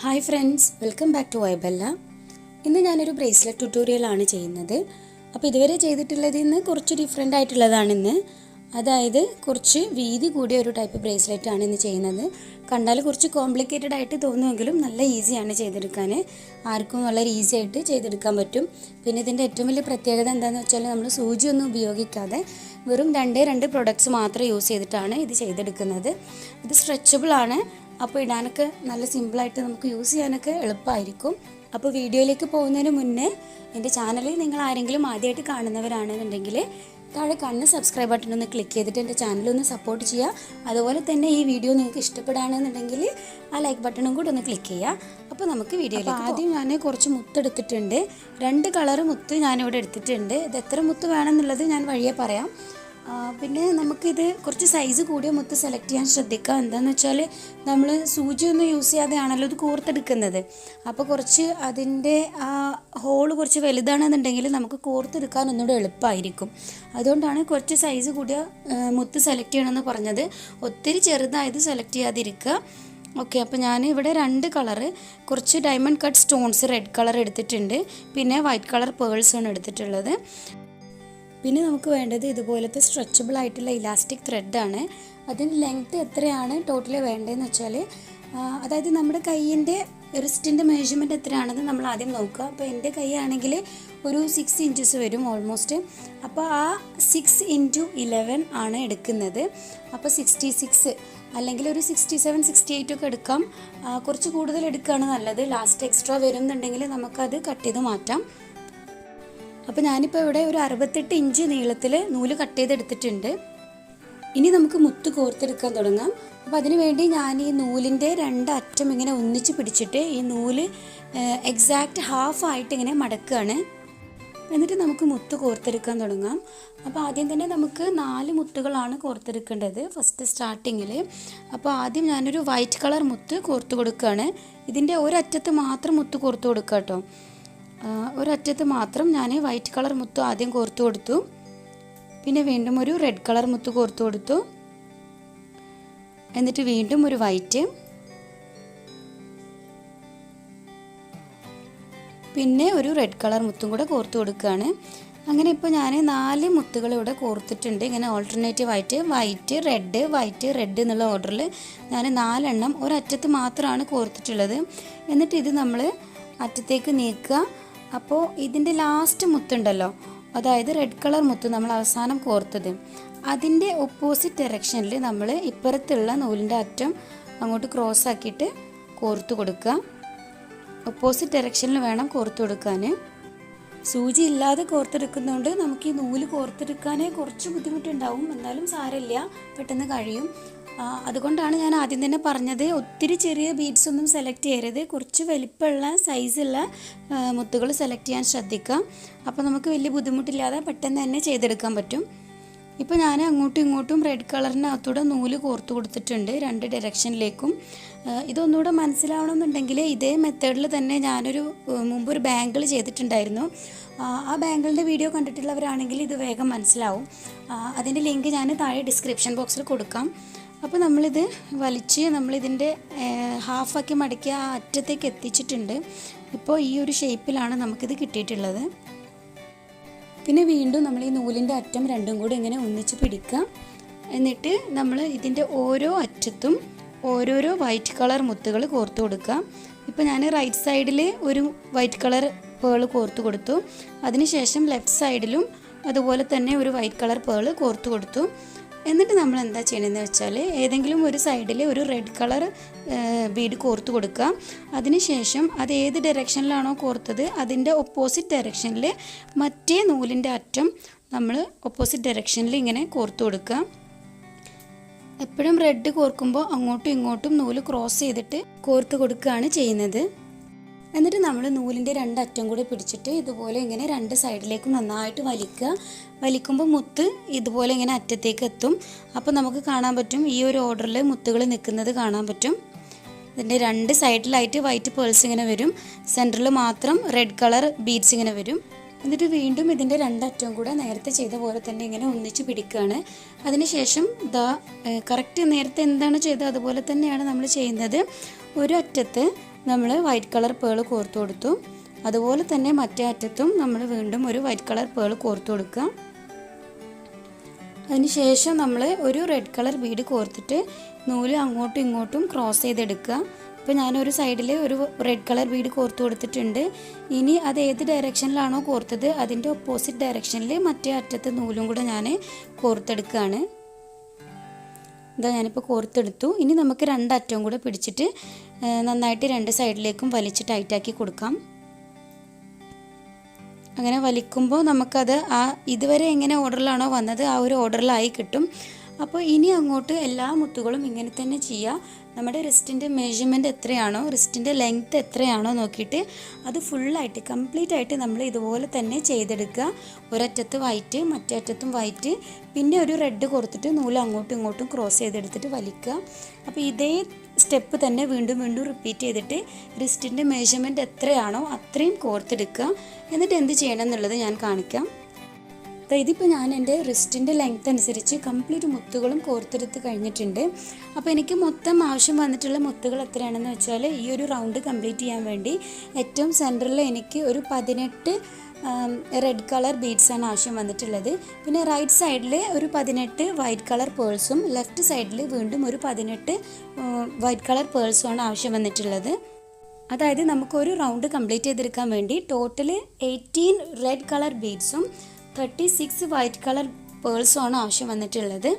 Hi friends, welcome back to വൈബല്ല. ഇന്ന് ഞാനൊരു ബ്രേസ്ലെറ്റ് ട്യൂട്ടോറിയലാണ് ചെയ്യുന്നത്. അപ്പോൾ ഇതുവരെ ചെയ്തിട്ടുള്ളതിൽ നിന്ന് കുറച്ച് ഡിഫറെൻ്റ് ആയിട്ടുള്ളതാണ് ഇന്ന്. അതായത് കുറച്ച് വീതി കൂടിയ ഒരു ടൈപ്പ് ബ്രേസ്ലെറ്റാണ് ഇന്ന് ചെയ്യുന്നത്. കണ്ടാൽ കുറച്ച് കോംപ്ലിക്കേറ്റഡ് ആയിട്ട് തോന്നുമെങ്കിലും നല്ല ഈസിയാണ് ചെയ്തെടുക്കാൻ. ആർക്കും വളരെ ഈസി ആയിട്ട് ചെയ്തെടുക്കാൻ പറ്റും. പിന്നെ ഇതിൻ്റെ ഏറ്റവും വലിയ പ്രത്യേകത എന്താണെന്ന് വെച്ചാൽ നമ്മൾ സൂചിയൊന്നും ഉപയോഗിക്കാതെ വെറും രണ്ട് പ്രൊഡക്ട്സ് മാത്രം യൂസ് ചെയ്തിട്ടാണ് ഇത് ചെയ്തെടുക്കുന്നത്. ഇത് സ്ട്രെച്ചബിൾ ആണ്. അപ്പോൾ ഇടാനൊക്കെ നല്ല സിമ്പിളായിട്ട് നമുക്ക് യൂസ് ചെയ്യാനൊക്കെ എളുപ്പമായിരിക്കും. അപ്പോൾ വീഡിയോയിലേക്ക് പോകുന്നതിന് മുന്നേ എൻ്റെ ചാനലിൽ നിങ്ങൾ ആരെങ്കിലും ആദ്യമായിട്ട് കാണുന്നവരാണെന്നുണ്ടെങ്കിൽ താഴെ കാണുന്ന സബ്സ്ക്രൈബ് ബട്ടൺ ഒന്ന് ക്ലിക്ക് ചെയ്തിട്ട് എൻ്റെ ചാനലൊന്ന് സപ്പോർട്ട് ചെയ്യുക. അതുപോലെ തന്നെ ഈ വീഡിയോ നിങ്ങൾക്ക് ഇഷ്ടപ്പെടുകയാണെന്നുണ്ടെങ്കിൽ ആ ലൈക്ക് ബട്ടണും കൂടെ ഒന്ന് ക്ലിക്ക് ചെയ്യുക. അപ്പോൾ നമുക്ക് വീഡിയോയിലേക്ക് ആദ്യം ഞാൻ കുറച്ച് മുത്തെടുത്തിട്ടുണ്ട്. 2 കളർ മുത്ത് ഞാനിവിടെ എടുത്തിട്ടുണ്ട്. ഇത് എത്ര മുത്ത് വേണമെന്നുള്ളത് ഞാൻ വഴിയെ പറയാം. പിന്നെ നമുക്കിത് കുറച്ച് സൈസ് കൂടിയ മുത്ത് സെലക്ട് ചെയ്യാൻ ശ്രദ്ധിക്കുക. എന്താണെന്ന് വെച്ചാൽ നമ്മൾ സൂചിയൊന്നും യൂസ് ചെയ്യാതെയാണല്ലോ ഇത് കോർത്തെടുക്കുന്നത്. അപ്പോൾ കുറച്ച് അതിൻ്റെ ആ ഹോള് കുറച്ച് വലുതാണെന്നുണ്ടെങ്കിൽ നമുക്ക് കോർത്തെടുക്കാൻ ഒന്നുകൂടെ എളുപ്പമായിരിക്കും. അതുകൊണ്ടാണ് കുറച്ച് സൈസ് കൂടിയ മുത്ത് സെലക്ട് ചെയ്യണമെന്ന് പറഞ്ഞത്. ഒത്തിരി ചെറുതായത് സെലക്ട് ചെയ്യാതിരിക്കുക. ഓക്കെ, അപ്പോൾ ഞാൻ ഇവിടെ 2 കളറ് കുറച്ച് diamond cut stones red colour എടുത്തിട്ടുണ്ട്. പിന്നെ വൈറ്റ് കളർ പേൾസാണ് എടുത്തിട്ടുള്ളത്. പിന്നെ നമുക്ക് വേണ്ടത് ഇതുപോലത്തെ സ്ട്രെച്ചബിൾ ആയിട്ടുള്ള ഇലാസ്റ്റിക് ത്രെഡാണ്. അതിന് ലെങ്ത്ത് എത്രയാണ് ടോട്ടലി വേണ്ടതെന്ന് വെച്ചാൽ അതായത് നമ്മുടെ കൈയിൻ്റെ റിസ്റ്റിൻ്റെ മെഷർമെൻറ്റ് എത്രയാണെന്ന് നമ്മൾ ആദ്യം നോക്കുക. അപ്പോൾ എൻ്റെ കൈ ആണെങ്കിൽ ഒരു 6 ഇഞ്ചസ് വരും ഓൾമോസ്റ്റ്. അപ്പോൾ ആ 6 × 11 ആണ് എടുക്കുന്നത്. അപ്പോൾ 66 അല്ലെങ്കിൽ ഒരു 67, 68 ഒക്കെ എടുക്കാം. കുറച്ച് കൂടുതൽ എടുക്കുകയാണ് നല്ലത്. ലാസ്റ്റ് എക്സ്ട്രാ വരുന്നുണ്ടെങ്കിൽ നമുക്കത് കട്ട് ചെയ്ത് മാറ്റാം. അപ്പോൾ ഞാനിപ്പോൾ ഇവിടെ ഒരു 68 ഇഞ്ച് നീളത്തിൽ നൂല് കട്ട് ചെയ്തെടുത്തിട്ടുണ്ട്. ഇനി നമുക്ക് മുത്ത് കോർത്തെടുക്കാൻ തുടങ്ങാം. അപ്പോൾ അതിന് വേണ്ടി ഞാൻ ഈ നൂലിൻ്റെ 2 അറ്റം ഇങ്ങനെ ഒന്നിച്ച് പിടിച്ചിട്ട് ഈ നൂല് എക്സാക്റ്റ് ഹാഫായിട്ട് ഇങ്ങനെ മടക്കുകയാണ്. എന്നിട്ട് നമുക്ക് മുത്ത് കോർത്തെടുക്കാൻ തുടങ്ങാം. അപ്പോൾ ആദ്യം തന്നെ നമുക്ക് 4 മുത്തുകളാണ് കോർത്തെടുക്കേണ്ടത് ഫസ്റ്റ് സ്റ്റാർട്ടിങ്ങിൽ. അപ്പോൾ ആദ്യം ഞാനൊരു വൈറ്റ് കളർ മുത്ത് കോർത്ത് കൊടുക്കുകയാണ്. ഇതിൻ്റെ ഒരറ്റത്ത് മാത്രം മുത്ത് കോർത്ത് കൊടുക്കുക കേട്ടോ. ഒരറ്റത്ത് മാത്രം ഞാൻ വൈറ്റ് കളർ മുത്ത് ആദ്യം കോർത്ത് കൊടുത്തു. പിന്നെ വീണ്ടും ഒരു റെഡ് കളർ മുത്ത് കോർത്ത് കൊടുത്തു. എന്നിട്ട് വീണ്ടും ഒരു വൈറ്റ്, പിന്നെ ഒരു റെഡ് കളർ മുത്തും കൂടെ കോർത്ത് കൊടുക്കുകയാണ്. അങ്ങനെ ഇപ്പോൾ ഞാൻ 4 മുത്തുകൾ ഇവിടെ കോർത്തിട്ടുണ്ട്. ഇങ്ങനെ ഓൾട്ടർനേറ്റീവ് ആയിട്ട് വൈറ്റ് റെഡ് എന്നുള്ള ഓർഡറിൽ ഞാൻ 4 എണ്ണം ഒരറ്റത്ത് മാത്രമാണ് കോർത്തിട്ടുള്ളത്. എന്നിട്ട് ഇത് നമ്മൾ അറ്റത്തേക്ക് നീക്കുക. അപ്പോൾ ഇതിൻ്റെ ലാസ്റ്റ് മുത്തുണ്ടല്ലോ, അതായത് റെഡ് കളർ മുത്ത് നമ്മൾ അവസാനം കോർത്തത്, അതിൻ്റെ ഓപ്പോസിറ്റ് ഡയറക്ഷനിൽ നമ്മൾ ഇപ്പുറത്തുള്ള നൂലിൻ്റെ അറ്റം അങ്ങോട്ട് ക്രോസ് ആക്കിയിട്ട് കോർത്ത് കൊടുക്കുക. ഓപ്പോസിറ്റ് ഡയറക്ഷനിൽ വേണം കോർത്ത് കൊടുക്കാൻ. സൂചി ഇല്ലാതെ കോർത്തെടുക്കുന്നതുകൊണ്ട് നമുക്ക് ഈ നൂല് കോർത്തെടുക്കാൻ കുറച്ച് ബുദ്ധിമുട്ടുണ്ടാവും. എന്നാലും സാരമില്ല, പെട്ടെന്ന് കഴിയും. അതുകൊണ്ടാണ് ഞാൻ ആദ്യം തന്നെ പറഞ്ഞത് ഒത്തിരി ചെറിയ ബീഡ്സ് ഒന്നും സെലക്ട് ചെയ്യരുത്. കുറച്ച് വലിപ്പമുള്ള സൈസുള്ള മുത്തുകൾ സെലക്ട് ചെയ്യാൻ ശ്രദ്ധിക്കാം. അപ്പോൾ നമുക്ക് വലിയ ബുദ്ധിമുട്ടില്ലാതെ പെട്ടെന്ന് തന്നെ ചെയ്തെടുക്കാൻ പറ്റും. ഇപ്പോൾ ഞാൻ അങ്ങോട്ടും ഇങ്ങോട്ടും റെഡ് കളറിനകത്തൂടെ നൂല് കോർത്ത് കൊടുത്തിട്ടുണ്ട് 2 ഡയറക്ഷനിലേക്കും. ഇതൊന്നുകൂടെ മനസ്സിലാവണമെന്നുണ്ടെങ്കിൽ ഇതേ മെത്തേഡിൽ തന്നെ ഞാനൊരു മുമ്പൊരു ബാങ്കിൾ ചെയ്തിട്ടുണ്ടായിരുന്നു. ആ ബാങ്കിളിൻ്റെ വീഡിയോ കണ്ടിട്ടുള്ളവരാണെങ്കിൽ ഇത് വേഗം മനസ്സിലാവും. അതിൻ്റെ ലിങ്ക് ഞാൻ താഴെ ഡിസ്ക്രിപ്ഷൻ ബോക്സിൽ കൊടുക്കാം. അപ്പോൾ നമ്മളിത് വലിച്ച് നമ്മളിതിൻ്റെ ഹാഫാക്കി മടക്കി ആ അറ്റത്തേക്ക് എത്തിച്ചിട്ടുണ്ട്. ഇപ്പോൾ ഈ ഒരു ഷേപ്പിലാണ് നമുക്കിത് കിട്ടിയിട്ടുള്ളത്. പിന്നെ വീണ്ടും നമ്മൾ ഈ നൂലിൻ്റെ അറ്റം രണ്ടും കൂടി ഇങ്ങനെ ഒന്നിച്ച് പിടിക്കുക. എന്നിട്ട് നമ്മൾ ഇതിൻ്റെ ഓരോ അറ്റത്തും ഓരോരോ വൈറ്റ് കളർ മുത്തുകൾ കോർത്ത് കൊടുക്കുക. ഇപ്പോൾ ഞാൻ റൈറ്റ് സൈഡിൽ ഒരു വൈറ്റ് കളർ പേൾ കോർത്ത് കൊടുത്തു. അതിനുശേഷം ലെഫ്റ്റ് സൈഡിലും അതുപോലെ തന്നെ ഒരു വൈറ്റ് കളർ പേൾ കോർത്ത് കൊടുത്തു. എന്നിട്ട് നമ്മൾ എന്താ ചെയ്യണമെന്ന് വെച്ചാൽ ഏതെങ്കിലും ഒരു സൈഡിൽ ഒരു റെഡ് കളർ ബീഡ് കോർത്ത് കൊടുക്കുക. അതിനുശേഷം അത് ഏത് ഡയറക്ഷനിലാണോ കോർത്തത് അതിൻ്റെ ഓപ്പോസിറ്റ് ഡയറക്ഷനിൽ മറ്റേ നൂലിൻ്റെ അറ്റം നമ്മൾ ഓപ്പോസിറ്റ് ഡയറക്ഷനിൽ ഇങ്ങനെ കോർത്ത് കൊടുക്കുക. എപ്പോഴും റെഡ് കോർക്കുമ്പോൾ അങ്ങോട്ടും ഇങ്ങോട്ടും നൂല് ക്രോസ് ചെയ്തിട്ട് കോർത്ത് കൊടുക്കുകയാണ് ചെയ്യുന്നത്. എന്നിട്ട് നമ്മൾ നൂലിൻ്റെ 2 അറ്റം കൂടി പിടിച്ചിട്ട് ഇതുപോലെ ഇങ്ങനെ 2 സൈഡിലേക്കും നന്നായിട്ട് വലിക്കുക. വലിക്കുമ്പോൾ മുത്ത് ഇതുപോലെ ഇങ്ങനെ അറ്റത്തേക്ക് എത്തും. അപ്പോൾ നമുക്ക് കാണാൻ പറ്റും ഈ ഒരു ഓർഡറിൽ മുത്തുകൾ നിൽക്കുന്നത് കാണാൻ പറ്റും. ഇതിൻ്റെ 2 സൈഡിലായിട്ട് വൈറ്റ് പേൾസ് ഇങ്ങനെ വരും. സെൻറ്ററിൽ മാത്രം റെഡ് കളർ ബീഡ്സ് ഇങ്ങനെ വരും. എന്നിട്ട് വീണ്ടും ഇതിൻ്റെ 2 അറ്റവും കൂടെ നേരത്തെ ചെയ്ത പോലെ തന്നെ ഇങ്ങനെ ഒന്നിച്ച് പിടിക്കുകയാണ്. അതിനുശേഷം കറക്റ്റ് നേരത്തെ എന്താണ് ചെയ്തത് അതുപോലെ തന്നെയാണ് നമ്മൾ ചെയ്യുന്നത്. ഒരു അറ്റത്ത് നമ്മൾ വൈറ്റ് കളർ പേൾ കോർത്ത് കൊടുത്തു. അതുപോലെ തന്നെ മറ്റേ അറ്റത്തും നമ്മൾ വീണ്ടും ഒരു വൈറ്റ് കളർ പേൾ കോർത്ത് കൊടുക്കുക. അതിനുശേഷം നമ്മൾ ഒരു റെഡ് കളർ ബീഡ് കോർത്തിട്ട് നൂല് അങ്ങോട്ടും ഇങ്ങോട്ടും ക്രോസ് ചെയ്തെടുക്കുക. ഇപ്പോൾ ഞാനൊരു സൈഡിൽ ഒരു റെഡ് കളർ ബീഡ് കോർത്ത് കൊടുത്തിട്ടുണ്ട്. ഇനി അത് ഏത് ഡയറക്ഷനിലാണോ കോർത്തത് അതിൻ്റെ ഓപ്പോസിറ്റ് ഡയറക്ഷനിൽ മറ്റേ അറ്റത്ത് നൂലും കൂടെ ഞാൻ കോർത്തെടുക്കുകയാണ്. ഇതാ ഞാനിപ്പോൾ കോർത്തെടുത്തു. ഇനി നമുക്ക് രണ്ടറ്റവും കൂടെ പിടിച്ചിട്ട് നന്നായിട്ട് രണ്ട് സൈഡിലേക്കും വലിച്ച് ടൈറ്റാക്കി കൊടുക്കാം. അങ്ങനെ വലിക്കുമ്പോൾ നമുക്കത് ഇതുവരെ എങ്ങനെ ഓർഡറിലാണോ വന്നത് ആ ഒരു ഓർഡറിലായി കിട്ടും. അപ്പോൾ ഇനി അങ്ങോട്ട് എല്ലാ മുത്തുകളും ഇങ്ങനെ തന്നെ ചെയ്യുക. നമ്മുടെ റിസ്റ്റിൻ്റെ മെഷർമെൻറ്റ് എത്രയാണോ, റിസ്റ്റിൻ്റെ ലെങ്ത്ത് എത്രയാണോ നോക്കിയിട്ട് അത് ഫുള്ളായിട്ട് കംപ്ലീറ്റ് ആയിട്ട് നമ്മൾ ഇതുപോലെ തന്നെ ചെയ്തെടുക്കുക. ഒരറ്റത്ത് വൈറ്റ് മറ്റേ അറ്റത്തും വൈറ്റ്, പിന്നെ ഒരു റെഡ് കൊടുത്തിട്ട് നൂല് അങ്ങോട്ടും ഇങ്ങോട്ടും ക്രോസ് ചെയ്തെടുത്തിട്ട് വലിക്കുക. അപ്പോൾ ഇതേ സ്റ്റെപ്പ് തന്നെ വീണ്ടും വീണ്ടും റിപ്പീറ്റ് ചെയ്തിട്ട് റിസ്റ്റിൻ്റെ മെഷർമെൻറ്റ് എത്രയാണോ അത്രയും കോർത്തെടുക്കുക. എന്നിട്ട് എന്ത് ചെയ്യണം എന്നുള്ളത് ഞാൻ കാണിക്കാം. ഇതിപ്പോൾ ഞാൻ എൻ്റെ റിസ്റ്റിൻ്റെ ലെങ്ത്ത് അനുസരിച്ച് കംപ്ലീറ്റ് മുത്തുകളും കോർത്തെടുത്ത് കഴിഞ്ഞിട്ടുണ്ട്. അപ്പോൾ എനിക്ക് മൊത്തം ആവശ്യം വന്നിട്ടുള്ള മുത്തുകൾ എത്രയാണെന്ന് വെച്ചാൽ ഈ ഒരു റൗണ്ട് കംപ്ലീറ്റ് ചെയ്യാൻ വേണ്ടി ഏറ്റവും സെൻറ്ററിൽ എനിക്ക് ഒരു 18 റെഡ് കളർ ബീഡ്സാണ് ആവശ്യം വന്നിട്ടുള്ളത്. പിന്നെ റൈറ്റ് സൈഡിൽ ഒരു 18 വൈറ്റ് കളർ പേൾസും ലെഫ്റ്റ് സൈഡിൽ വീണ്ടും ഒരു 18 വൈറ്റ് കളർ പേൾസുമാണ് ആവശ്യം വന്നിട്ടുള്ളത്. അതായത് നമുക്കൊരു റൗണ്ട് കംപ്ലീറ്റ് ചെയ്തെടുക്കാൻ വേണ്ടി ടോട്ടൽ 18 റെഡ് കളർ ബീഡ്സും 36 വൈറ്റ് കളർ പേൾസുമാണ് ആവശ്യം വന്നിട്ടുള്ളത്.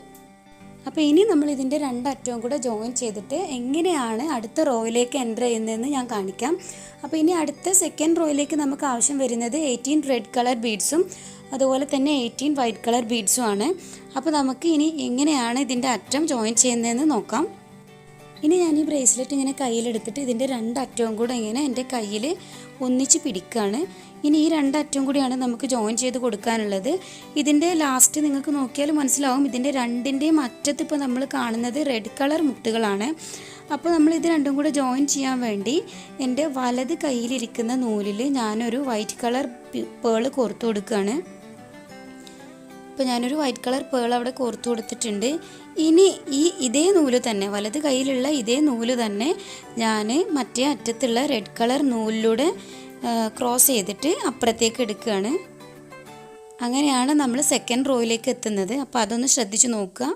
അപ്പോൾ ഇനി നമ്മൾ ഇതിൻ്റെ രണ്ടറ്റവും കൂടെ ജോയിൻ ചെയ്തിട്ട് എങ്ങനെയാണ് അടുത്ത റോയിലേക്ക് എൻ്റർ ചെയ്യുന്നതെന്ന് ഞാൻ കാണിക്കാം. അപ്പോൾ ഇനി അടുത്ത സെക്കൻഡ് റോയിലേക്ക് നമുക്ക് ആവശ്യം വരുന്നത് 18 റെഡ് കളർ ബീഡ്സും അതുപോലെ തന്നെ 18 വൈറ്റ് കളർ ബീഡ്സും ആണ്. അപ്പോൾ നമുക്ക് ഇനി എങ്ങനെയാണ് ഇതിൻ്റെ അറ്റം ജോയിൻ ചെയ്യുന്നതെന്ന് നോക്കാം. ഇനി ഞാൻ ഈ ബ്രേസ്ലെറ്റ് ഇങ്ങനെ കയ്യിലെടുത്തിട്ട് ഇതിൻ്റെ രണ്ടറ്റവും കൂടെ ഇങ്ങനെ എൻ്റെ കയ്യിൽ ഒന്നിച്ച് പിടിക്കുകയാണ്. ഇനി ഈ രണ്ടറ്റവും കൂടിയാണ് നമുക്ക് ജോയിൻ ചെയ്ത് കൊടുക്കാനുള്ളത്. ഇതിൻ്റെ ലാസ്റ്റ് നിങ്ങൾക്ക് നോക്കിയാൽ മനസ്സിലാവും, ഇതിൻ്റെ രണ്ടിൻ്റെയും അറ്റത്ത് ഇപ്പോൾ നമ്മൾ കാണുന്നത് റെഡ് കളർ മുത്തുകളാണ്. അപ്പോൾ നമ്മൾ ഇത് രണ്ടും കൂടെ ജോയിൻ ചെയ്യാൻ വേണ്ടി എൻ്റെ വലത് കയ്യിലിരിക്കുന്ന നൂലിൽ ഞാനൊരു വൈറ്റ് കളർ പേൾ കോർത്ത് കൊടുക്കുകയാണ്. ഇപ്പോൾ ഞാനൊരു വൈറ്റ് കളർ പേൾ അവിടെ കോർത്ത് കൊടുത്തിട്ടുണ്ട്. ഇനി ഇതേ നൂല് തന്നെ, വലത് കയ്യിലുള്ള ഇതേ നൂല് തന്നെ ഞാൻ മറ്റേ അറ്റത്തുള്ള റെഡ് കളർ നൂലിലൂടെ ക്രോസ് ചെയ്തിട്ട് അപ്പുറത്തേക്ക് എടുക്കുകയാണ്. അങ്ങനെയാണ് നമ്മൾ സെക്കൻഡ് റോയിലേക്ക് എത്തുന്നത്. അപ്പോൾ അതൊന്ന് ശ്രദ്ധിച്ച് നോക്കുക.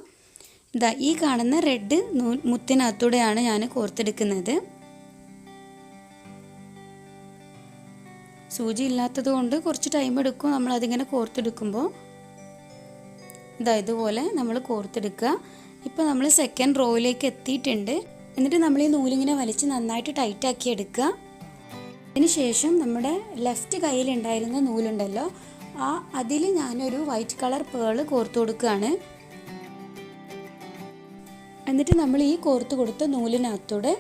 ഇതാ ഈ കാണുന്ന റെഡ് മുത്തിനകത്തൂടെയാണ് ഞാൻ കോർത്തെടുക്കുന്നത്. സൂചി ഇല്ലാത്തത് കൊണ്ട് കുറച്ച് ടൈം എടുക്കും നമ്മളതിങ്ങനെ കോർത്തെടുക്കുമ്പോൾ. ഇതാ ഇതുപോലെ നമ്മൾ കോർത്തെടുക്കുക. ഇപ്പോൾ നമ്മൾ സെക്കൻഡ് റോയിലേക്ക് എത്തിയിട്ടുണ്ട്. എന്നിട്ട് നമ്മൾ ഈ നൂലിങ്ങനെ വലിച്ച് നന്നായിട്ട് ടൈറ്റാക്കി എടുക്കുക. അതിനുശേഷം നമ്മുടെ ലെഫ്റ്റ് കയ്യിലുണ്ടായിരുന്ന നൂലുണ്ടല്ലോ, അതിൽ ഞാനൊരു വൈറ്റ് കളർ പേൾ കോർത്ത് കൊടുക്കുകയാണ്. എന്നിട്ട് നമ്മൾ ഈ കോർത്ത് കൊടുത്ത നൂലിനകത്തൂടെ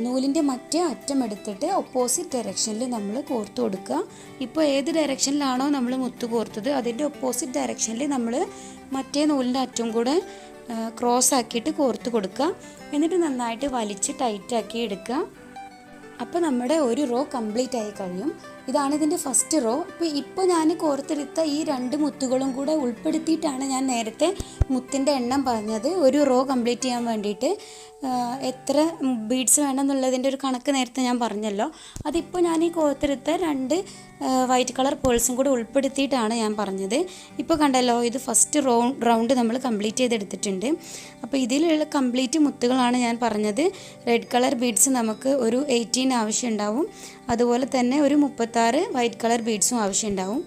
നൂലിൻ്റെ മറ്റേ അറ്റം എടുത്തിട്ട് ഓപ്പോസിറ്റ് ഡയറക്ഷനിൽ നമ്മൾ കോർത്ത് കൊടുക്കുക. ഇപ്പോൾ ഏത് ഡയറക്ഷനിലാണോ നമ്മൾ മുത്ത് കോർത്തത് അതിൻ്റെ ഓപ്പോസിറ്റ് ഡയറക്ഷനിൽ നമ്മൾ മറ്റേ നൂലിൻ്റെ അറ്റം കൂടെ ക്രോസ് ആക്കിയിട്ട് കോർത്ത് കൊടുക്കുക. എന്നിട്ട് നന്നായിട്ട് വലിച്ച് ടൈറ്റാക്കി എടുക്കുക. അപ്പോൾ നമ്മുടെ ഒരു റോ കംപ്ലീറ്റ് ആയി കഴിയും. ഇതാണ് ഇതിൻ്റെ ഫസ്റ്റ് റോ. ഇപ്പോൾ ഞാൻ കോർത്തെടുത്ത ഈ രണ്ട് മുത്തുകളും കൂടെ ഉൾപ്പെടുത്തിയിട്ടാണ് ഞാൻ നേരത്തെ മുത്തിൻ്റെ എണ്ണം പറഞ്ഞത്. ഒരു റോ കംപ്ലീറ്റ് ചെയ്യാൻ വേണ്ടിയിട്ട് എത്ര ബീഡ്സ് വേണമെന്നുള്ളതിൻ്റെ ഒരു കണക്ക് നേരത്തെ ഞാൻ പറഞ്ഞല്ലോ. അതിപ്പോൾ ഞാൻ ഈ കോർത്തെടുത്ത രണ്ട് വൈറ്റ് കളർ പേൾസും കൂടെ ഉൾപ്പെടുത്തിയിട്ടാണ് ഞാൻ പറഞ്ഞത്. ഇപ്പോൾ കണ്ടല്ലോ, ഇത് ഫസ്റ്റ് റൗണ്ട് നമ്മൾ കംപ്ലീറ്റ് ചെയ്തെടുത്തിട്ടുണ്ട്. അപ്പോൾ ഇതിലുള്ള കംപ്ലീറ്റ് മുത്തുകളാണ് ഞാൻ പറഞ്ഞത്. റെഡ് കളർ ബീഡ്സ് നമുക്ക് ഒരു 18 ആവശ്യമുണ്ടാവും. അതുപോലെ തന്നെ ഒരു 36 വൈറ്റ് കളർ ബീഡ്സും ആവശ്യമുണ്ടാവും.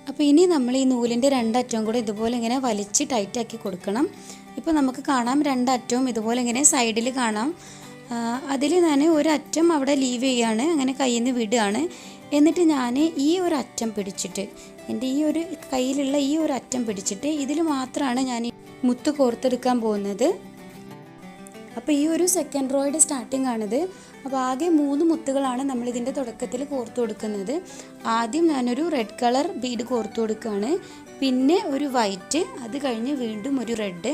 അപ്പോൾ ഇനി നമ്മൾ ഈ നൂലിൻ്റെ രണ്ടറ്റവും കൂടെ ഇതുപോലെ ഇങ്ങനെ വലിച്ച് ടൈറ്റാക്കി കൊടുക്കണം. ഇപ്പോൾ നമുക്ക് കാണാം രണ്ടറ്റവും ഇതുപോലെ ഇങ്ങനെ സൈഡിൽ കാണാം. അതിൽ ഞാൻ ഒരറ്റം അവിടെ ലീവ് ചെയ്യുകയാണ്, അങ്ങനെ കയ്യിൽ നിന്ന് വിടുകയാണ്. എന്നിട്ട് ഞാൻ ഈ ഒരു അറ്റം പിടിച്ചിട്ട്, എൻ്റെ ഈ ഒരു കയ്യിലുള്ള ഈ ഒരു അറ്റം പിടിച്ചിട്ട് ഇതിൽ മാത്രമാണ് ഞാൻ മുത്ത് കോർത്തെടുക്കാൻ പോകുന്നത്. അപ്പോൾ ഈ ഒരു സെക്കൻഡ് റോയുടെ സ്റ്റാർട്ടിംഗ് ആണിത്. അപ്പോൾ ആകെ 3 മുത്തുകളാണ് നമ്മളിതിൻ്റെ തുടക്കത്തിൽ കോർത്ത് കൊടുക്കുന്നത്. ആദ്യം ഞാനൊരു റെഡ് കളർ ബീഡ് കോർത്ത് കൊടുക്കുകയാണ്, പിന്നെ ഒരു വൈറ്റ്, അത് കഴിഞ്ഞ് വീണ്ടും ഒരു റെഡ്,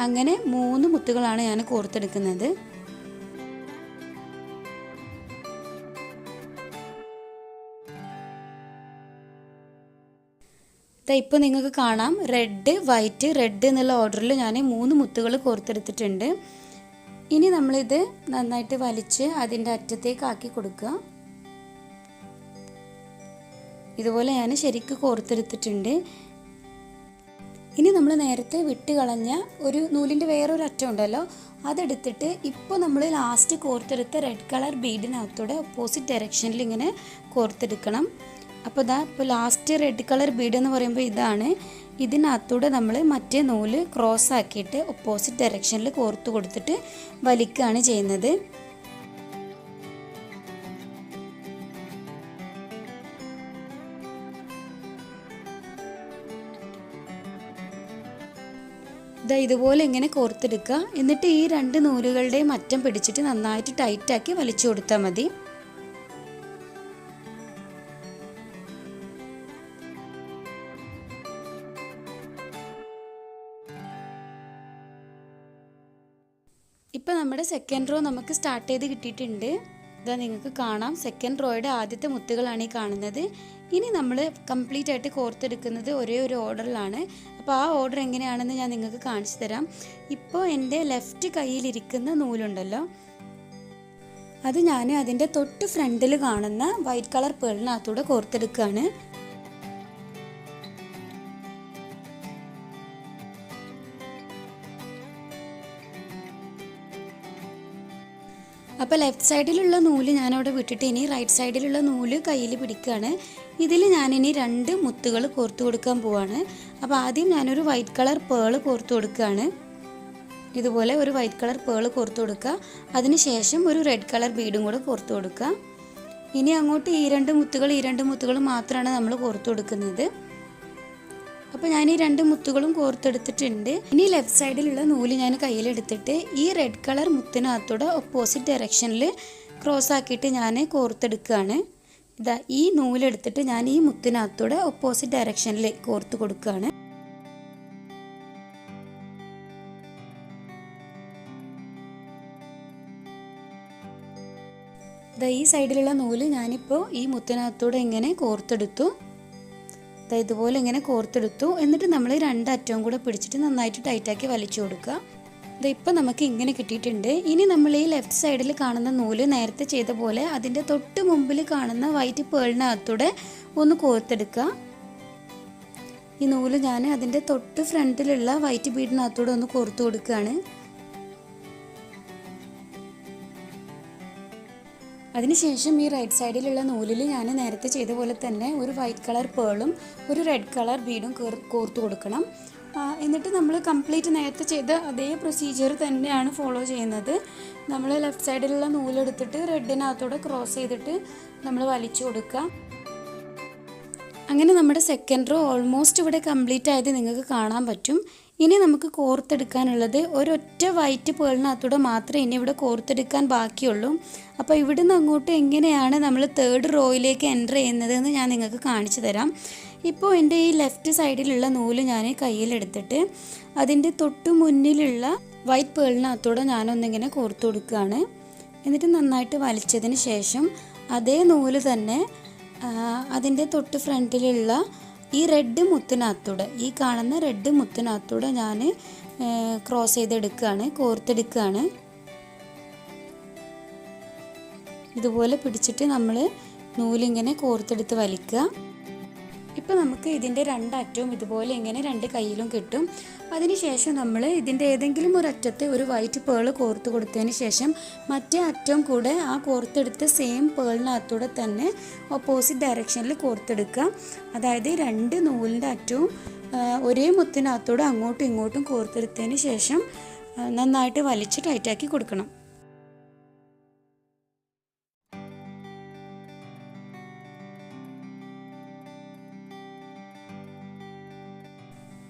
അങ്ങനെ 3 മുത്തുകളാണ് ഞാൻ കോർത്തെടുക്കുന്നത്. ഇപ്പോൾ നിങ്ങൾക്ക് കാണാം റെഡ് വൈറ്റ് റെഡ് എന്നുള്ള ഓർഡറിൽ ഞാൻ 3 മുത്തുകൾ കോർത്തെടുത്തിട്ടുണ്ട്. ഇനി നമ്മളിത് നന്നായിട്ട് വലിച്ച് അതിൻ്റെ അറ്റത്തേക്ക് ആക്കി കൊടുക്കുക. ഇതുപോലെ ഞാൻ ശരിക്കും കോർത്തെടുത്തിട്ടുണ്ട്. ഇനി നമ്മൾ നേരത്തെ വിട്ട് കളഞ്ഞ ഒരു നൂലിൻ്റെ വേറൊരു അറ്റം ഉണ്ടല്ലോ, അതെടുത്തിട്ട് ഇപ്പോൾ നമ്മൾ ലാസ്റ്റ് കോർത്തെടുത്ത റെഡ് കളർ ബീഡിനകത്തൂടെ ഓപ്പോസിറ്റ് ഡയറക്ഷനിൽ ഇങ്ങനെ കോർത്തെടുക്കണം. അപ്പോൾ ഇപ്പോൾ ലാസ്റ്റ് റെഡ് കളർ ബീഡ് എന്ന് പറയുമ്പോൾ ഇതാണ്. ഇതിനകത്തൂടെ നമ്മൾ മറ്റേ നൂല് ക്രോസ് ആക്കിയിട്ട് ഓപ്പോസിറ്റ് ഡയറക്ഷനിൽ കോർത്ത് കൊടുത്തിട്ട് വലിക്കുകയാണ് ചെയ്യുന്നത്. ഇതുപോലെ ഇങ്ങനെ കോർത്തെടുക്കുക. എന്നിട്ട് ഈ 2 നൂലുകളുടെയും അറ്റം പിടിച്ചിട്ട് നന്നായിട്ട് ടൈറ്റാക്കി വലിച്ചു കൊടുത്താൽ മതി. ഇപ്പം നമ്മുടെ സെക്കൻഡ് റോ നമുക്ക് സ്റ്റാർട്ട് ചെയ്ത് കിട്ടിയിട്ടുണ്ട്. ഇതാ നിങ്ങൾക്ക് കാണാം, സെക്കൻഡ് റോയുടെ ആദ്യത്തെ മുത്തുകളാണ് ഈ കാണുന്നത്. ഇനി നമ്മൾ കംപ്ലീറ്റ് ആയിട്ട് കോർത്തെടുക്കുന്നത് ഒരേ ഒരു ഓർഡറിലാണ്. അപ്പോൾ ആ ഓർഡർ എങ്ങനെയാണെന്ന് ഞാൻ നിങ്ങൾക്ക് കാണിച്ചു തരാം. ഇപ്പോൾ എൻ്റെ ലെഫ്റ്റ് കയ്യിലിരിക്കുന്ന നൂലുണ്ടല്ലോ, അത് ഞാൻ അതിൻ്റെ തൊട്ട് ഫ്രണ്ടിൽ കാണുന്ന വൈറ്റ് കളർ പേളിനകത്തൂടെ കോർത്തെടുക്കുകയാണ്. അപ്പോൾ ലെഫ്റ്റ് സൈഡിലുള്ള നൂല് ഞാനവിടെ വിട്ടിട്ട് ഇനി റൈറ്റ് സൈഡിലുള്ള നൂല് കയ്യിൽ പിടിക്കുകയാണ്. ഇതിൽ ഞാനിനി 2 മുത്തുകൾ കോർത്ത് കൊടുക്കാൻ പോവാണ്. അപ്പോൾ ആദ്യം ഞാനൊരു വൈറ്റ് കളർ പേള് കോർത്ത് കൊടുക്കുകയാണ്. ഇതുപോലെ ഒരു വൈറ്റ് കളർ പേള് കോർത്ത് കൊടുക്കുക. അതിനുശേഷം ഒരു റെഡ് കളർ ബീഡും കൂടെ കോർത്ത് കൊടുക്കുക. ഇനി അങ്ങോട്ട് ഈ 2 മുത്തുകൾ മാത്രമാണ് നമ്മൾ കോർത്ത് കൊടുക്കുന്നത്. അപ്പോൾ ഞാൻ ഈ 2 മുത്തുകളും കോർത്തെടുത്തിട്ടുണ്ട്. ഇനി ലെഫ്റ്റ് സൈഡിലുള്ള നൂല് ഞാൻ കയ്യിലെടുത്തിട്ട് ഈ റെഡ് കളർ മുത്തിനകത്തൂടെ ഓപ്പോസിറ്റ് ഡയറക്ഷനിൽ ക്രോസ് ആക്കിയിട്ട് ഞാൻ കോർത്തെടുക്കുകയാണ്. ഇതാ ഈ നൂലെടുത്തിട്ട് ഞാൻ ഈ മുത്തിനകത്തൂടെ ഓപ്പോസിറ്റ് ഡയറക്ഷനിൽ കോർത്ത് കൊടുക്കുകയാണ്. ഇതാ ഈ സൈഡിലുള്ള നൂല് ഞാനിപ്പോൾ ഈ മുത്തിനകത്തൂടെ ഇങ്ങനെ കോർത്തെടുത്തു. ഇതുപോലെ ഇങ്ങനെ കോർത്തെടുത്തു. എന്നിട്ട് നമ്മൾ 2 അറ്റവും കൂടെ പിടിച്ചിട്ട് നന്നായിട്ട് ടൈറ്റാക്കി വലിച്ചു കൊടുക്കുക. ഇപ്പം നമുക്ക് ഇങ്ങനെ കിട്ടിയിട്ടുണ്ട്. ഇനി നമ്മൾ ഈ ലെഫ്റ്റ് സൈഡിൽ കാണുന്ന നൂല് നേരത്തെ ചെയ്ത പോലെ അതിൻ്റെ തൊട്ട് മുമ്പിൽ കാണുന്ന വൈറ്റ് പേളിനകത്തൂടെ ഒന്ന് കോർത്തെടുക്കുക. ഈ നൂല് ഞാൻ അതിൻ്റെ തൊട്ട് ഫ്രണ്ടിലുള്ള വൈറ്റ് ബീഡിനകത്തൂടെ ഒന്ന് കോർത്ത് കൊടുക്കുകയാണ്. അതിനുശേഷം ഈ റൈറ്റ് സൈഡിലുള്ള നൂലിൽ ഞാൻ നേരത്തെ ചെയ്ത പോലെ തന്നെ ഒരു വൈറ്റ് കളർ പേളും ഒരു റെഡ് കളർ ബീഡും കോർത്ത് കൊടുക്കണം. എന്നിട്ട് നമ്മൾ കംപ്ലീറ്റ് നേരത്തെ ചെയ്ത അതേ പ്രൊസീജിയർ തന്നെയാണ് ഫോളോ ചെയ്യുന്നത്. നമ്മൾ ലെഫ്റ്റ് സൈഡിലുള്ള നൂലെടുത്തിട്ട് റെഡിനകത്തൂടെ ക്രോസ് ചെയ്തിട്ട് നമ്മൾ വലിച്ചു കൊടുക്കുക. അങ്ങനെ നമ്മുടെ സെക്കൻഡ് റോ ഓൾമോസ്റ്റ് ഇവിടെ കംപ്ലീറ്റ് ആയത് നിങ്ങൾക്ക് കാണാൻ പറ്റും. ഇനി നമുക്ക് കോർത്തെടുക്കാനുള്ളത് ഒരൊറ്റ വൈറ്റ് പേളിനകത്തൂടെ മാത്രമേ ഇനി ഇവിടെ കോർത്തെടുക്കാൻ ബാക്കിയുള്ളൂ. അപ്പോൾ ഇവിടുന്ന് അങ്ങോട്ട് എങ്ങനെയാണ് നമ്മൾ 3rd റോയിലേക്ക് എൻ്റർ ചെയ്യുന്നത് എന്ന് ഞാൻ നിങ്ങൾക്ക് കാണിച്ചു തരാം. ഇപ്പോൾ എൻ്റെ ഈ ലെഫ്റ്റ് സൈഡിലുള്ള നൂല് ഞാൻ കയ്യിലെടുത്തിട്ട് അതിൻ്റെ തൊട്ട് മുന്നിലുള്ള വൈറ്റ് പേളിനകത്തൂടെ ഞാനൊന്നിങ്ങനെ കോർത്ത് കൊടുക്കുകയാണ്. എന്നിട്ട് നന്നായിട്ട് വലിച്ചതിന് ശേഷം അതേ നൂല് തന്നെ അതിൻ്റെ തൊട്ട് ഫ്രണ്ടിലുള്ള ഈ റെഡ് മുത്തിനകത്തൂടെ, ഈ കാണുന്ന റെഡ് മുത്തിനകത്തൂടെ ഞാൻ ക്രോസ് ചെയ്തെടുക്കുകയാണ്, കോർത്തെടുക്കുകയാണ്. ഇതുപോലെ പിടിച്ചിട്ട് നമ്മൾ നൂലിങ്ങനെ കോർത്തെടുത്ത് വലിക്കുക. ഇപ്പോൾ നമുക്ക് ഇതിൻ്റെ 2 അറ്റവും ഇതുപോലെ ഇങ്ങനെ 2 കയ്യിലും കിട്ടും. അതിനുശേഷം നമ്മൾ ഇതിൻ്റെ ഏതെങ്കിലും ഒരു അറ്റത്ത് ഒരു വൈറ്റ് പേള് കോർത്ത് കൊടുത്തതിന് ശേഷം മറ്റേ അറ്റം കൂടെ ആ കോർത്തെടുത്ത സെയിം പേളിനകത്തൂടെ തന്നെ ഓപ്പോസിറ്റ് ഡയറക്ഷനിൽ കോർത്തെടുക്കുക. അതായത് 2 നൂലിൻ്റെ അറ്റവും ഒരേ മുത്തിനകത്തൂടെ അങ്ങോട്ടും ഇങ്ങോട്ടും കോർത്തെടുത്തതിന് ശേഷം നന്നായിട്ട് വലിച്ച് ടൈറ്റാക്കി കൊടുക്കണം.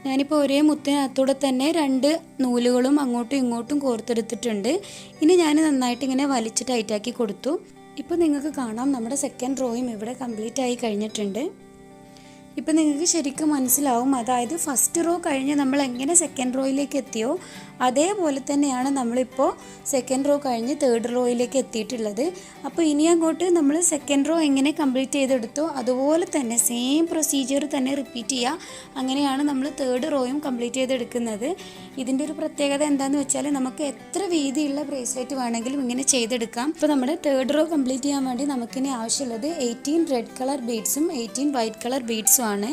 ഞാനിപ്പോൾ ഒരേ മുത്തിനകത്തൂടെ തന്നെ 2 നൂലുകളും അങ്ങോട്ടും ഇങ്ങോട്ടും കോർത്തെടുത്തിട്ടുണ്ട്. ഇനി ഞാൻ നന്നായിട്ട് ഇങ്ങനെ വലിച്ച് ടൈറ്റാക്കി കൊടുത്തു. ഇപ്പോൾ നിങ്ങൾക്ക് കാണാം നമ്മുടെ സെക്കൻഡ് റോയും ഇവിടെ കംപ്ലീറ്റ് ആയി കഴിഞ്ഞിട്ടുണ്ട്. ഇപ്പം നിങ്ങൾക്ക് ശരിക്കും മനസ്സിലാവും, അതായത് ഫസ്റ്റ് റോ കഴിഞ്ഞ് നമ്മൾ എങ്ങനെ സെക്കൻഡ് റോയിലേക്ക് എത്തിയോ അതേപോലെ തന്നെയാണ് നമ്മളിപ്പോൾ സെക്കൻഡ് റോ കഴിഞ്ഞ് 3rd റോയിലേക്ക് എത്തിയിട്ടുള്ളത്. അപ്പോൾ ഇനി അങ്ങോട്ട് നമ്മൾ സെക്കൻഡ് റോ എങ്ങനെ കംപ്ലീറ്റ് ചെയ്തെടുത്തോ അതുപോലെ തന്നെ സെയിം പ്രൊസീജിയർ തന്നെ റിപ്പീറ്റ് ചെയ്യുക. അങ്ങനെയാണ് നമ്മൾ 3rd റോയും കംപ്ലീറ്റ് ചെയ്തെടുക്കുന്നത്. ഇതിൻ്റെ ഒരു പ്രത്യേകത എന്താണെന്ന് വെച്ചാൽ നമുക്ക് എത്ര എത്ര വീതിയുള്ള ബ്രേസ്ലെറ്റ് വേണമെങ്കിലും ഇങ്ങനെ ചെയ്തെടുക്കാം. ഇപ്പോൾ നമ്മുടെ തേർഡ് റോ കംപ്ലീറ്റ് ചെയ്യാൻ വേണ്ടി നമുക്കിനി ആവശ്യമുള്ളത് 18 റെഡ് കളർ ബീഡ്സും 18 വൈറ്റ് കളർ ബീഡ്സും ആണ്.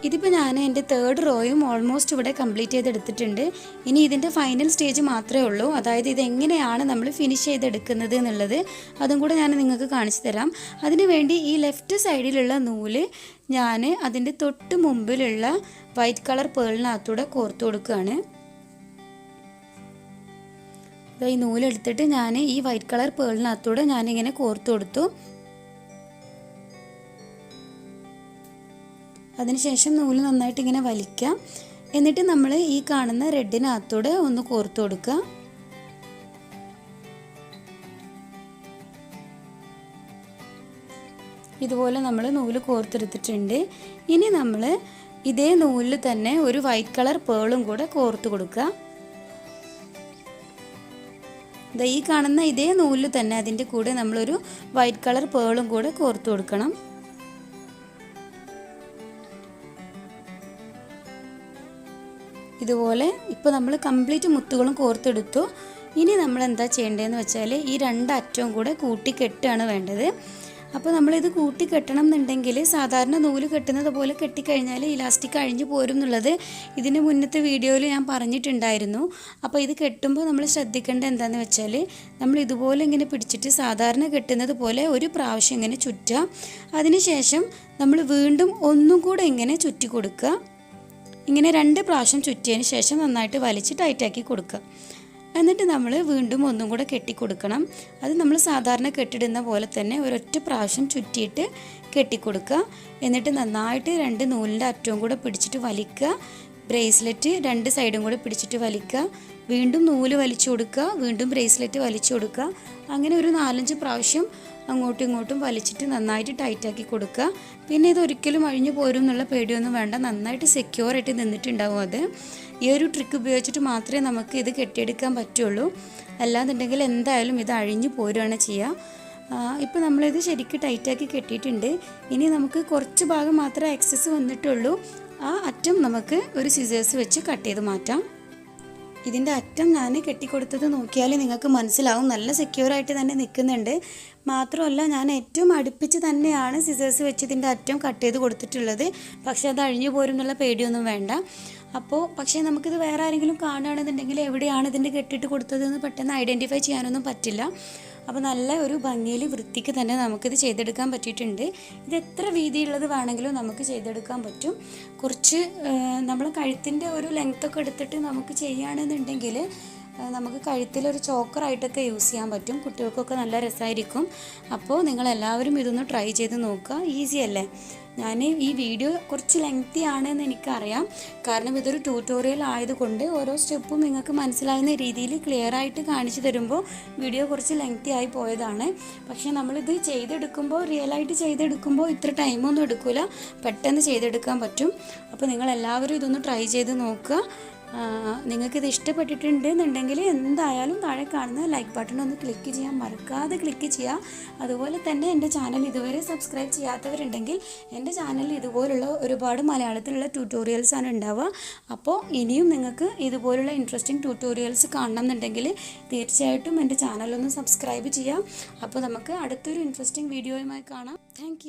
ഇതിപ്പോൾ ഞാൻ എൻ്റെ തേർഡ് റോയും ഓൾമോസ്റ്റ് ഇവിടെ കംപ്ലീറ്റ് ചെയ്തെടുത്തിട്ടുണ്ട്. ഇനി ഇതിൻ്റെ ഫൈനൽ സ്റ്റേജ് മാത്രമേ ഉള്ളൂ. അതായത് ഇതെങ്ങനെയാണ് നമ്മൾ ഫിനിഷ് ചെയ്തെടുക്കുന്നത് എന്നുള്ളത് അതും കൂടെ ഞാൻ നിങ്ങൾക്ക് കാണിച്ചു തരാം. അതിനു വേണ്ടി ഈ ലെഫ്റ്റ് സൈഡിലുള്ള നൂല് ഞാൻ അതിൻ്റെ തൊട്ട് മുമ്പിലുള്ള വൈറ്റ് കളർ പേളിനകത്തൂടെ കോർത്ത് കൊടുക്കുകയാണ്. ഈ നൂലെടുത്തിട്ട് ഞാൻ ഈ വൈറ്റ് കളർ പേളിനകത്തൂടെ ഞാനിങ്ങനെ കോർത്ത് കൊടുത്തു. അതിനുശേഷം നൂല് നന്നായിട്ട് ഇങ്ങനെ വലിക്കാം. എന്നിട്ട് നമ്മൾ ഈ കാണുന്ന റെഡിനകത്തൂടെ ഒന്ന് കോർത്ത് കൊടുക്കുക. ഇതുപോലെ നമ്മൾ നൂല് കോർത്തെടുത്തിട്ടുണ്ട്. ഇനി നമ്മൾ ഇതേ നൂലിൽ തന്നെ ഒരു വൈറ്റ് കളർ പേളും കൂടെ കോർത്ത് കൊടുക്കുക. ഈ കാണുന്ന ഇതേ നൂലിൽ തന്നെ അതിൻ്റെ കൂടെ നമ്മളൊരു വൈറ്റ് കളർ പേളും കൂടെ കോർത്ത് കൊടുക്കണം. ഇതുപോലെ ഇപ്പോൾ നമ്മൾ കംപ്ലീറ്റ് മുത്തുകളും കോർത്തെടുത്തു. ഇനി നമ്മൾ എന്താ ചെയ്യേണ്ടതെന്ന് വെച്ചാൽ ഈ രണ്ടറ്റവും കൂടെ കൂട്ടിക്കെട്ടാണ് വേണ്ടത്. അപ്പോൾ നമ്മളിത് കൂട്ടിക്കെട്ടണം എന്നുണ്ടെങ്കിൽ സാധാരണ നൂല് കെട്ടുന്നത് പോലെ കെട്ടിക്കഴിഞ്ഞാൽ ഇലാസ്റ്റിക് അഴിഞ്ഞു പോരും എന്നുള്ളത് ഇതിന് മുന്നത്തെ വീഡിയോയിൽ ഞാൻ പറഞ്ഞിട്ടുണ്ടായിരുന്നു. അപ്പോൾ ഇത് കെട്ടുമ്പോൾ നമ്മൾ ശ്രദ്ധിക്കേണ്ടത് എന്താണെന്ന് വെച്ചാൽ നമ്മൾ ഇതുപോലെ ഇങ്ങനെ പിടിച്ചിട്ട് സാധാരണ കെട്ടുന്നത് പോലെ ഒരു പ്രാവശ്യം ഇങ്ങനെ ചുറ്റുക. അതിനുശേഷം നമ്മൾ വീണ്ടും ഒന്നും കൂടെ ഇങ്ങനെ ചുറ്റി കൊടുക്കുക. ഇങ്ങനെ 2 പ്രാവശ്യം ചുറ്റിയതിന് ശേഷം നന്നായിട്ട് വലിച്ച് ടൈറ്റാക്കി കൊടുക്കുക. എന്നിട്ട് നമ്മൾ വീണ്ടും ഒന്നും കൂടെ കെട്ടിക്കൊടുക്കണം. അത് നമ്മൾ സാധാരണ കെട്ടിടുന്ന പോലെ തന്നെ ഒരൊറ്റ പ്രാവശ്യം ചുറ്റിയിട്ട് കെട്ടിക്കൊടുക്കുക. എന്നിട്ട് നന്നായിട്ട് 2 നൂലിൻ്റെ അറ്റവും കൂടെ പിടിച്ചിട്ട് വലിക്കുക. ബ്രേസ്ലെറ്റ് 2 സൈഡും കൂടെ പിടിച്ചിട്ട് വലിക്കുക. വീണ്ടും നൂല് വലിച്ചു കൊടുക്കുക. വീണ്ടും ബ്രേസ്ലെറ്റ് വലിച്ചു കൊടുക്കുക. അങ്ങനെ ഒരു 4-5 പ്രാവശ്യം അങ്ങോട്ടും ഇങ്ങോട്ടും വലിച്ചിട്ട് നന്നായിട്ട് ടൈറ്റാക്കി കൊടുക്കുക. പിന്നെ ഇതൊരിക്കലും അഴിഞ്ഞു പോരും എന്നുള്ള പേടിയൊന്നും വേണ്ട. നന്നായിട്ട് സെക്യൂറായിട്ട് നിന്നിട്ടുണ്ടാവും. അത് ഈ ഒരു ട്രിക്ക് ഉപയോഗിച്ചിട്ട് മാത്രമേ നമുക്ക് ഇത് കെട്ടിയെടുക്കാൻ പറ്റുള്ളൂ. അല്ലാന്നുണ്ടെങ്കിൽ എന്തായാലും ഇത് അഴിഞ്ഞു പോരുകയാണ് ചെയ്യുക. ഇപ്പോൾ നമ്മളിത് ശരിക്കും ടൈറ്റാക്കി കെട്ടിയിട്ടുണ്ട്. ഇനി നമുക്ക് കുറച്ച് ഭാഗം മാത്രമേ എക്സസ് വന്നിട്ടുള്ളൂ. ആ അറ്റം നമുക്ക് ഒരു സിസേഴ്സ് വെച്ച് കട്ട് ചെയ്ത് മാറ്റാം. ഇതിൻ്റെ അറ്റം ഞാൻ കെട്ടിക്കൊടുത്തത് നോക്കിയാൽ നിങ്ങൾക്ക് മനസ്സിലാവും നല്ല സെക്യൂറായിട്ട് തന്നെ നിൽക്കുന്നുണ്ട്. മാത്രമല്ല ഞാൻ ഏറ്റവും അടുപ്പിച്ച് തന്നെയാണ് സിസേഴ്സ് വെച്ച് ഇതിൻ്റെ അറ്റം കട്ട് ചെയ്ത് കൊടുത്തിട്ടുള്ളത്. പക്ഷേ അത് അഴിഞ്ഞു പോരും എന്നുള്ള പേടിയൊന്നും വേണ്ട. പക്ഷേ നമുക്കിത് വേറെ ആരെങ്കിലും കാണുകയാണെന്നുണ്ടെങ്കിൽ എവിടെയാണ് ഇതിൻ്റെ കെട്ടിയിട്ട് കൊടുത്തതെന്ന് പെട്ടെന്ന് ഐഡൻറ്റിഫൈ ചെയ്യാനൊന്നും പറ്റില്ല. അപ്പോൾ നല്ല ഒരു ഭംഗിയിൽ വൃത്തിക്ക് തന്നെ നമുക്കിത് ചെയ്തെടുക്കാൻ പറ്റിയിട്ടുണ്ട്. ഇത് എത്ര വീതിയുള്ളത് വേണമെങ്കിലും നമുക്ക് ചെയ്തെടുക്കാൻ പറ്റും. കുറച്ച് നമ്മൾ കഴുത്തിൻ്റെ ഒരു ലെങ്ത്തൊക്കെ എടുത്തിട്ട് നമുക്ക് ചെയ്യുകയാണെന്നുണ്ടെങ്കിൽ നമുക്ക് കഴുത്തിലൊരു ചോക്കറായിട്ടൊക്കെ യൂസ് ചെയ്യാൻ പറ്റും. കുട്ടികൾക്കൊക്കെ നല്ല രസമായിരിക്കും. അപ്പോൾ നിങ്ങളെല്ലാവരും ഇതൊന്ന് ട്രൈ ചെയ്ത് നോക്കുക. ഈസി അല്ലേ? ഞാൻ ഈ വീഡിയോ കുറച്ച് ലെങ്തി ആണെന്ന് എനിക്കറിയാം. കാരണം ഇതൊരു ട്യൂട്ടോറിയൽ ആയതുകൊണ്ട് ഓരോ സ്റ്റെപ്പും നിങ്ങൾക്ക് മനസ്സിലാകുന്ന രീതിയിൽ ക്ലിയർ ആയിട്ട് കാണിച്ചു തരുമ്പോൾ വീഡിയോ കുറച്ച് ലെങ്തി ആയി പോയതാണ്. പക്ഷേ നമ്മളിത് ചെയ്തെടുക്കുമ്പോൾ റിയലായിട്ട് ചെയ്തെടുക്കുമ്പോൾ ഇത്ര ടൈമൊന്നും എടുക്കില്ല. പെട്ടെന്ന് ചെയ്തെടുക്കാൻ പറ്റും. അപ്പോൾ നിങ്ങളെല്ലാവരും ഇതൊന്ന് ട്രൈ ചെയ്ത് നോക്കുക. നിങ്ങൾക്കിത് ഇഷ്ടപ്പെട്ടിട്ടുണ്ട് എന്നുണ്ടെങ്കിൽ എന്തായാലും താഴെ കാണുന്ന ലൈക്ക് ബട്ടൺ ഒന്ന് ക്ലിക്ക് ചെയ്യാൻ മറക്കാതെ ക്ലിക്ക് ചെയ്യുക. അതുപോലെ തന്നെ എൻ്റെ ചാനൽ ഇതുവരെ സബ്സ്ക്രൈബ് ചെയ്യാത്തവരുണ്ടെങ്കിൽ എൻ്റെ ചാനലിൽ ഇതുപോലുള്ള ഒരുപാട് മലയാളത്തിലുള്ള ട്യൂട്ടോറിയൽസാണ് ഉണ്ടാവുക. അപ്പോൾ ഇനിയും നിങ്ങൾക്ക് ഇതുപോലുള്ള ഇൻട്രസ്റ്റിംഗ് ട്യൂട്ടോറിയൽസ് കാണണം എന്നുണ്ടെങ്കിൽ തീർച്ചയായിട്ടും എൻ്റെ ചാനലൊന്ന് സബ്സ്ക്രൈബ് ചെയ്യാം. അപ്പോൾ നമുക്ക് അടുത്തൊരു ഇൻട്രസ്റ്റിംഗ് വീഡിയോയുമായി കാണാം. താങ്ക്